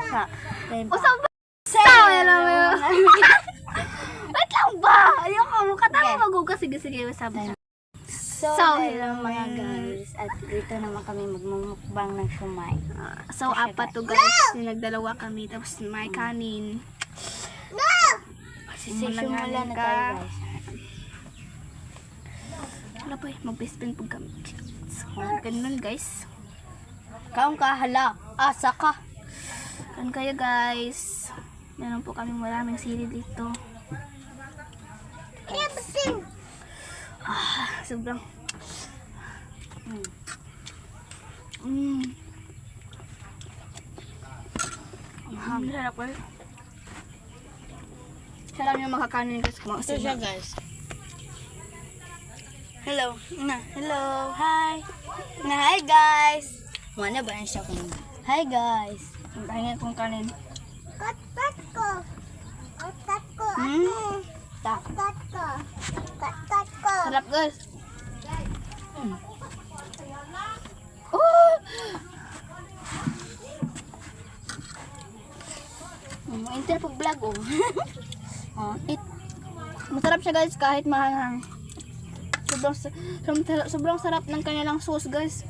Usap ba? Hello. Wait lang ba? Ayoko mo katama magugas. Sige, usap. So, hello mga guys. At dito naman kami magmumukbang ng shumai. So, apat to guys. Nagdalawa kami. Tapos may kanin. Simula na tayo guys. Wala pa mag-best friend po kami. So, ganun guys. Kaong kahala. Asa ka. Ganun kayo guys. Meron po kami maraming sili dito. Sobrang ang sarap eh. Siya lang yung makakanin guys. Ito siya guys. Hello. Hello. Hi. Hi guys. Mana ba siya kung hi guys. Ang pahinga kong kanin. Kat ko. Tak. Kat ko. Sarap guys. Oh! Enter po vlog oh. Masarap siya guys kahit mahanghang. Sobrang sarap ng kanilang sauce guys.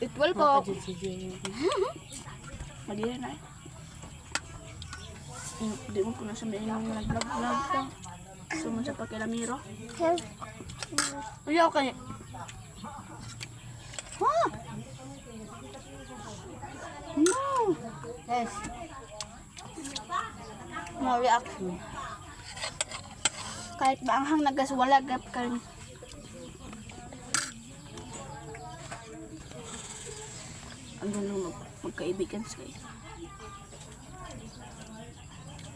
Itwal po. Madira na eh. Hindi mo po na sabihin yung nag-vlog ka. Sumunod sa pakilamiro. Ayaw ka niya. No! Yes. No reaction. Kahit ba ang hang nagaswala gap ka rin. Ang gano'n magkaibigan sila.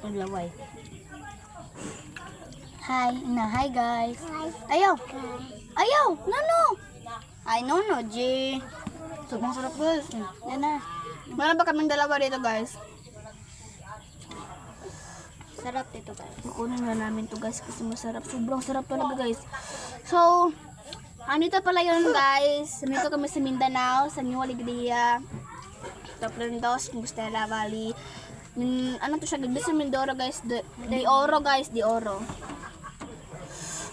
Paglaway. Hi guys. Ayaw. Nono. Ay, nono, G. Sobrang sarap guys. Yan na. Meron ba kaming dalawa dito guys? Sarap dito guys. Kukunin na namin to guys kasi masarap. Sobrang sarap talaga guys. So, andito pala yun guys. Nandito kami sa Mindanao, sa New Alegria. Tapos Compostela Valley. Ano to siya? Gagdi sa Mindoro guys. Di Oro guys. Di Oro.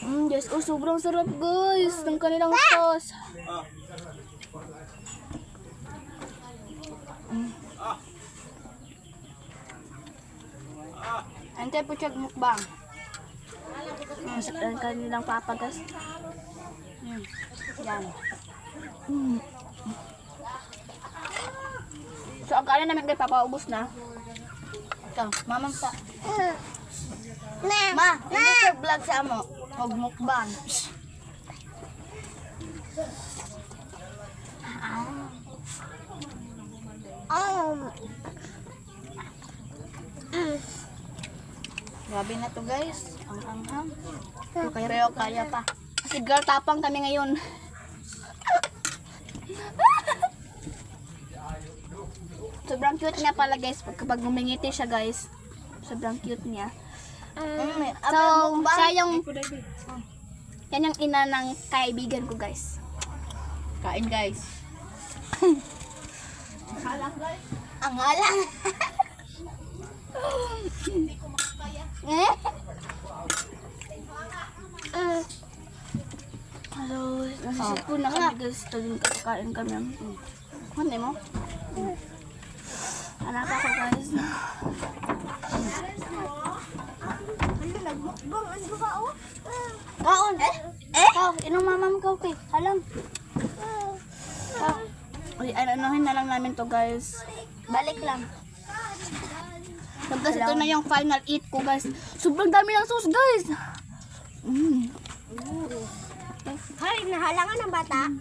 Guys, sobrang sarap guys. Ng kanilang sauce. Antay po siya mukbang. Ang kanilang papa guys. Yan. So, ang kanin namin guys, papaubos na. Ito, mamang pa. Ma, hindi sa vlog sa amo. Magmukbang. Grabe na to guys. Ang anghang. Pero kaya pa. Kasi girl, tapang kami ngayon. Sobrang cute niya pala guys. Kapag ngumingiti siya guys. Sobrang cute niya. So, siya yung yan yung ina ng kaibigan ko guys. Kain guys. Ang alang. Hello, nasisip po na kami guys. Tuloy kakain kami. Hindi mo? Anak ako guys. Kaon. Kaon. Inong mamam ka okay. Halang. Uy, anohin na lang namin to guys. Balik lang. Tapos ito na yung final eat ko guys. Sobrang dami ng sauce guys. Hay, nahalangan ng bata.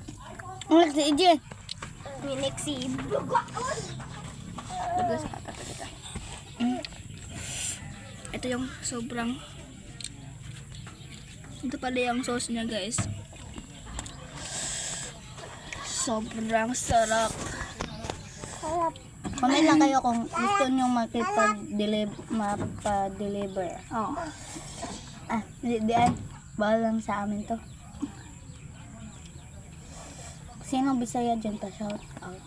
Ang si EJ. Miniksi. Ito yung sobrang. Ito pala yung sauce niya guys. Sobrang sarap. Comment lang kayo kung gusto nyo mapa-deliver. Oh. Di ay. Bawal lang sa amin to. Sino Bisaya dyan pa? Shout out.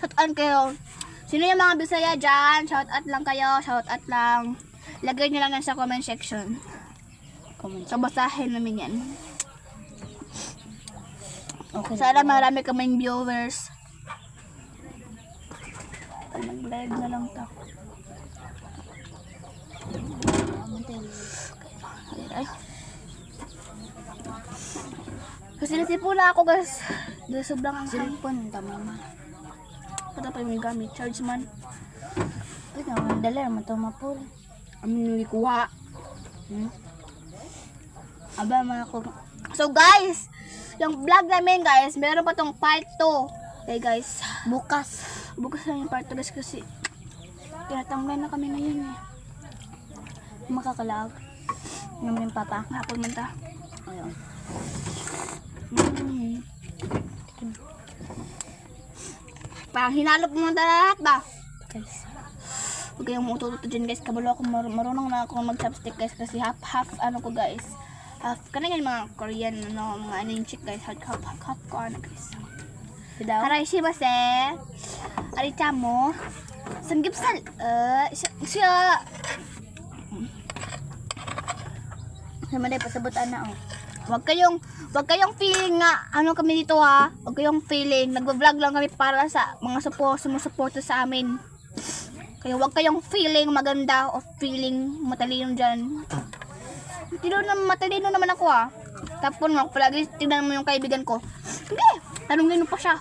Shout out kayo. Sino yung mga Bisaya dyan? Shout out lang kayo. Shout out lang. Lagay nyo lang yan sa comment section. Comment. So, basahin namin yan. Okay. Sana marami kaming viewers. Mag-live na lang to. Ay. Kasi nasipula ako guys. Dahil sobrang ang hangin. Cellphone, tama ma. Pata pa yung gamit. Charge man. Ito naman, dala naman ito mapul. Amin yung ikuha. Aba, mga ko. So guys, yung vlog namin guys, meron pa tong part 2. Okay guys. Bukas. Bukas lang yung part 2 guys kasi tinatamlay na kami ngayon eh. Makakalaag. Namin papa. Hapon man ta. Ayun. Parang hinalop mo na lahat ba? Guys. Huwag kayong mutututo dyan guys. Kabalo ako, marunong na ako mag-chopstick guys. Kasi half ano ko guys. Half, kanina yung mga Korean, ano, mga ano yung chick guys. Half ko ano guys. Sidaw. Haray siya ba se? Arita mo? Sanggipsal. Siya. Naman ay pasabutan na oh. Wag kayong feeling nga ano kami dito ha. Wag kayong feeling nagvo-vlog lang kami para sa mga sumusuporta sa amin. Kaya wag kayong feeling maganda o feeling matalino diyan. Matalino naman ako ha. Tapos mo palagi tingnan mo yung kaibigan ko. Hindi, tanungin mo pa siya.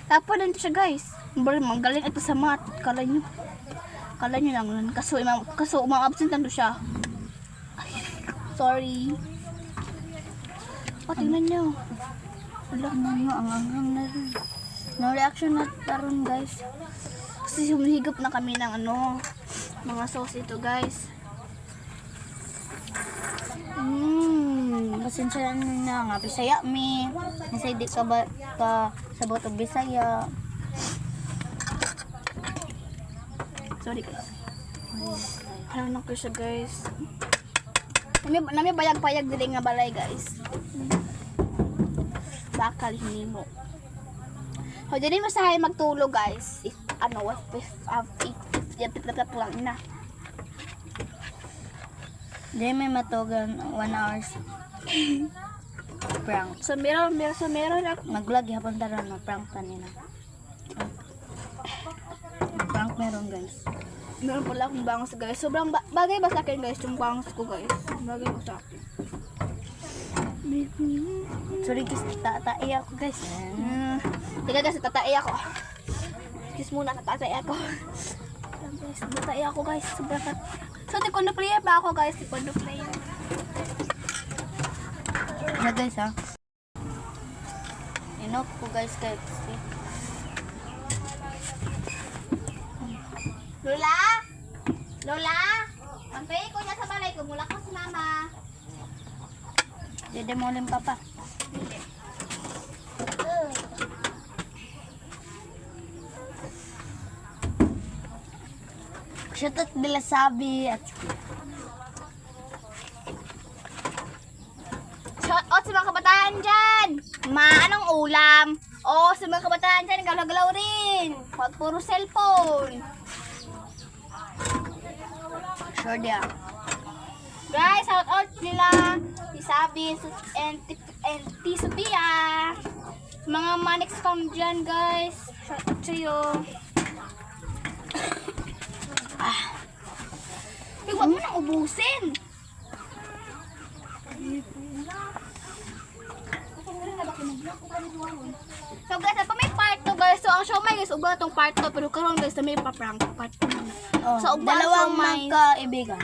Tapos din siya guys. Magaling ito sa math. Kala nyo lang. Kaso umang-absent lang siya. Sorry. O, tingnan nyo. Wala nga, ang anghang na rin. No reaction na taron guys. Kasi humihigop na kami ng ano, mga sauce ito guys. Pasensya na nga, Bisaya mi. Kasi di ka ba ka sa botog Bisaya. Sorry guys. Alam na ko siya guys. Nami bayag-payag dili nga balay guys. Bakal hinimo. So, dili mo sa magtulog guys. If lang na. Di may matugan 1 hours. Prank. So meron ako. Naglag hapon taron na prank kanina. Prank meron guys. Meron pala akong bangus guys. Sobrang bagay ba sa akin guys yung bangus ko guys. Bagay ko sa akin. Sorry guys, tatai ako guys. Tiga guys, tatai ako. Excuse muna, tatai ako. Guys, tatai ako guys. Sobrang so, taekwondo player pa ako guys. Taekwondo player. Na guys ha. Inok ko guys guys. Lola? Lola? Pampay ko na sa balay ko. Mula ko si mama. Dede mo ulit papa. Shoutout nila sabi at Shout out sa mga kabataan dyan. Anong ulam? O, sa mga kabataan dyan, galaw-galaw rin. Huwag puro cellphone. sure dia. Guys, shout out nila si Sabi and T. Sophia. Mga Manix fam dyan, guys. Shout out sa'yo. Huwag mo nang ubusin. So guys, pa may part 2 guys. So ang siomay guys, ugba tong part 2 pero karon guys na may pa-prank part 2 na. Oh, So ugba dalawang siomay. magkaibigan.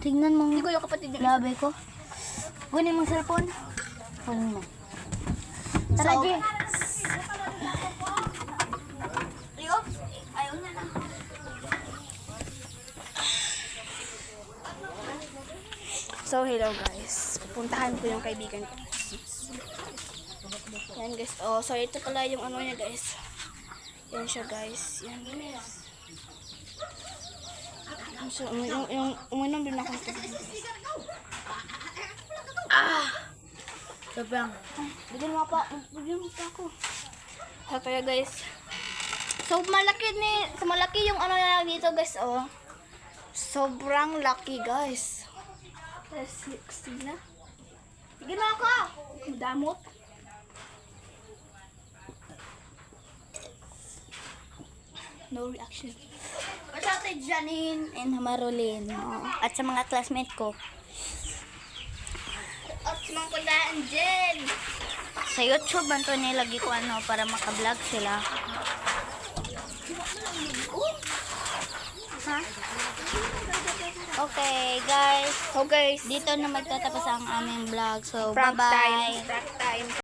Tingnan mo Hindi ko yung kapatid yung labi ko. Kunin mo cellphone. Kunin mo. Tara, So, G. Rio, ayaw niya na. So hello guys. Pupuntahan ko yung kaibigan ko. Yan guys. Oh, so ito pala yung ano niya guys. Yan siya guys. Yan guys. So, yung uminom din ako. Sobrang. Bigyan mo pa ako. So, kaya guys. So, malaki yung ano na dito guys, oh. Sobrang laki guys. Let's see na. Bigyan mo ako. Damot. No reaction. Shout out Janine and Marolin. At sa mga classmate ko. At mga kundaan dyan. Sa YouTube, banto nilagi ko ano para makablog sila. Okay, guys. So guys, Dito na magtatapos ang aming vlog. So, prank bye-bye. time. Prank time.